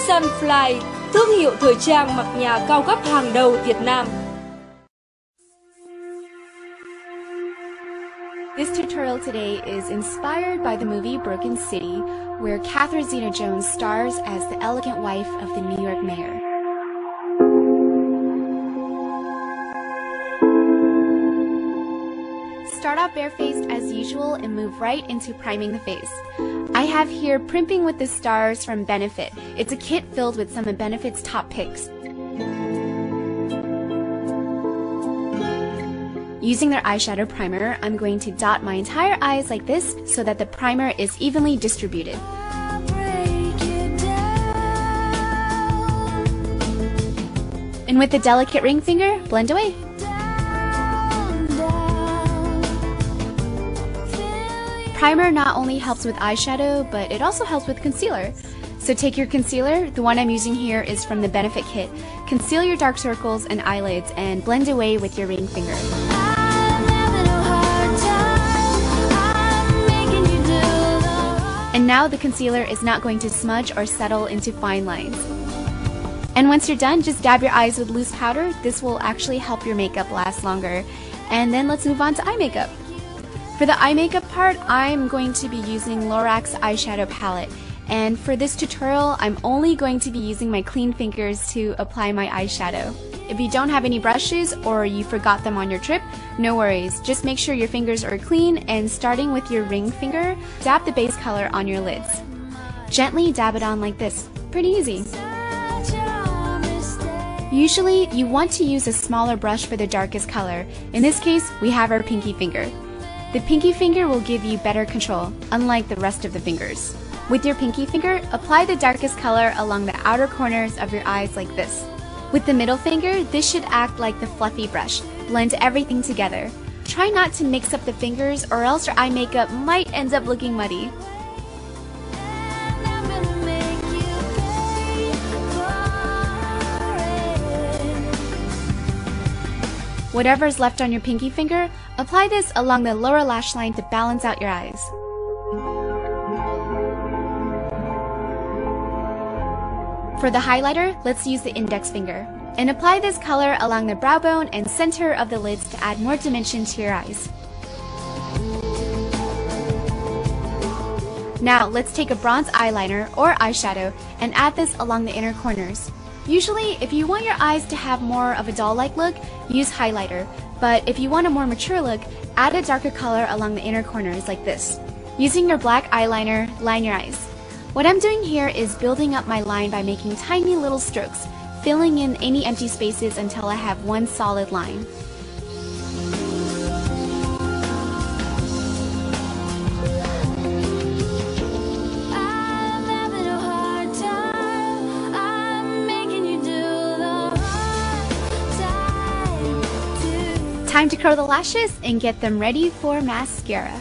Sunfly, thương hiệu thời trang mặc nhà cao cấp hàng đầu Việt Nam. This tutorial today is inspired by the movie Broken City, where Catherine Zeta-Jones stars as the elegant wife of the New York mayor. Start off barefaced as usual and move right into priming the face. I have here Primping with the Stars from Benefit. It's a kit filled with some of Benefit's top picks. Using their eyeshadow primer, I'm going to dot my entire eyes like this so that the primer is evenly distributed. And with the delicate ring finger, blend away. Primer not only helps with eyeshadow, but it also helps with concealer. So take your concealer, the one I'm using here is from the Benefit kit. Conceal your dark circles and eyelids and blend away with your ring finger. And now the concealer is not going to smudge or settle into fine lines. And once you're done, just dab your eyes with loose powder. This will actually help your makeup last longer. And then let's move on to eye makeup. For the eye makeup part, I'm going to be using Lorax eyeshadow palette. And for this tutorial, I'm only going to be using my clean fingers to apply my eyeshadow. If you don't have any brushes or you forgot them on your trip, no worries. Just make sure your fingers are clean and starting with your ring finger, dab the base color on your lids. Gently dab it on like this. Pretty easy. Usually, you want to use a smaller brush for the darkest color. In this case, we have our pinky finger. The pinky finger will give you better control, unlike the rest of the fingers. With your pinky finger, apply the darkest color along the outer corners of your eyes like this. With the middle finger, this should act like the fluffy brush. Blend everything together. Try not to mix up the fingers or else your eye makeup might end up looking muddy. Whatever's left on your pinky finger, apply this along the lower lash line to balance out your eyes. For the highlighter, let's use the index finger. And apply this color along the brow bone and center of the lids to add more dimension to your eyes. Now, let's take a bronze eyeliner or eyeshadow and add this along the inner corners. Usually, if you want your eyes to have more of a doll-like look, use highlighter. But if you want a more mature look, add a darker color along the inner corners like this. Using your black eyeliner, line your eyes. What I'm doing here is building up my line by making tiny little strokes, filling in any empty spaces until I have one solid line. Time to curl the lashes and get them ready for mascara.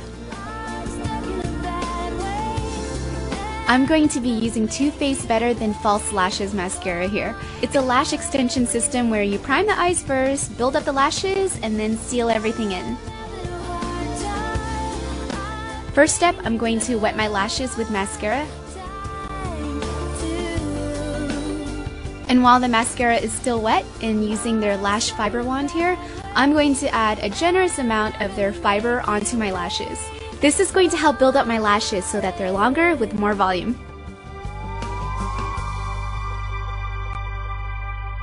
I'm going to be using Too Faced Better Than False Lashes mascara here. It's a lash extension system where you prime the eyes first, build up the lashes, and then seal everything in. First step, I'm going to wet my lashes with mascara. And while the mascara is still wet and using their lash fiber wand here, I'm going to add a generous amount of their fiber onto my lashes. This is going to help build up my lashes so that they're longer with more volume.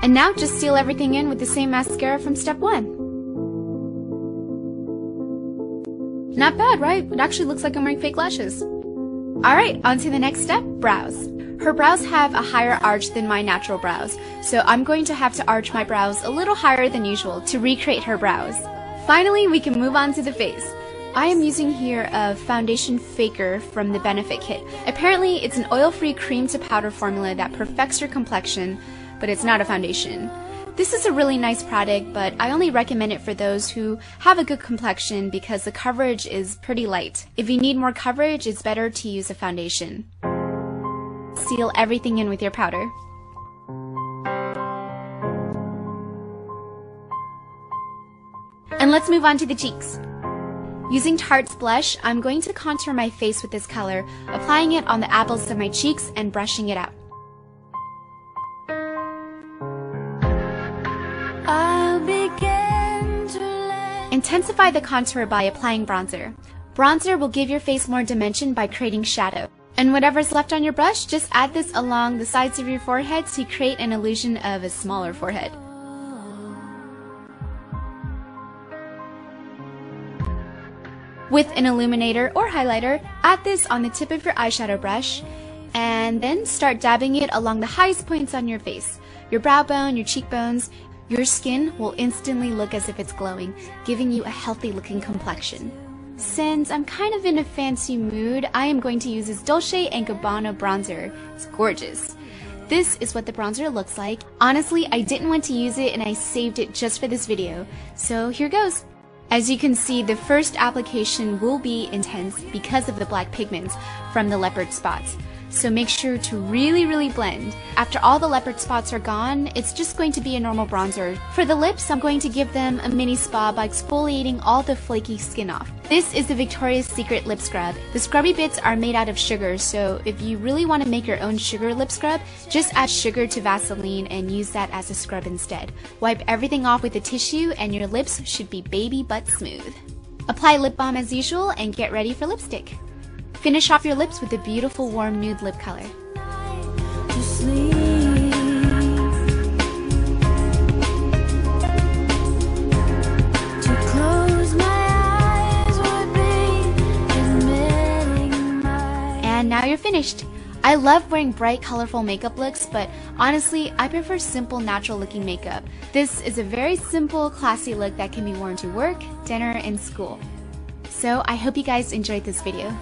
And now just seal everything in with the same mascara from step 1. Not bad, right? It actually looks like I'm wearing fake lashes. Alright, on to the next step, brows. Her brows have a higher arch than my natural brows, so I'm going to have to arch my brows a little higher than usual to recreate her brows. Finally, we can move on to the face. I am using here a foundation faker from the Benefit kit. Apparently, it's an oil-free cream to powder formula that perfects your complexion, but it's not a foundation. This is a really nice product, but I only recommend it for those who have a good complexion because the coverage is pretty light. If you need more coverage, it's better to use a foundation. Seal everything in with your powder. And let's move on to the cheeks. Using Tarte's blush, I'm going to contour my face with this color, applying it on the apples of my cheeks and brushing it out. intensify the contour by applying bronzer. Bronzer will give your face more dimension by creating shadow. And whatever's left on your brush, just add this along the sides of your forehead to create an illusion of a smaller forehead. With an illuminator or highlighter, add this on the tip of your eyeshadow brush, and then start dabbing it along the highest points on your face. Your brow bone, your cheekbones. Your skin will instantly look as if it's glowing, giving you a healthy looking complexion. Since I'm kind of in a fancy mood, I am going to use this Dolce & Gabbana bronzer. It's gorgeous. This is what the bronzer looks like. Honestly, I didn't want to use it and I saved it just for this video. So here goes. As you can see, the first application will be intense because of the black pigments from the leopard spots. So make sure to really blend. After all the leopard spots are gone, it's just going to be a normal bronzer. For the lips, I'm going to give them a mini spa by exfoliating all the flaky skin off. This is the Victoria's Secret lip scrub. The scrubby bits are made out of sugar, so if you really want to make your own sugar lip scrub, just add sugar to Vaseline and use that as a scrub instead. Wipe everything off with a tissue and your lips should be baby butt smooth. Apply lip balm as usual and get ready for lipstick. Finish off your lips with a beautiful warm nude lip color. And now you're finished. I love wearing bright, colorful makeup looks, but honestly, I prefer simple, natural looking makeup. This is a very simple, classy look that can be worn to work, dinner, and school. So I hope you guys enjoyed this video.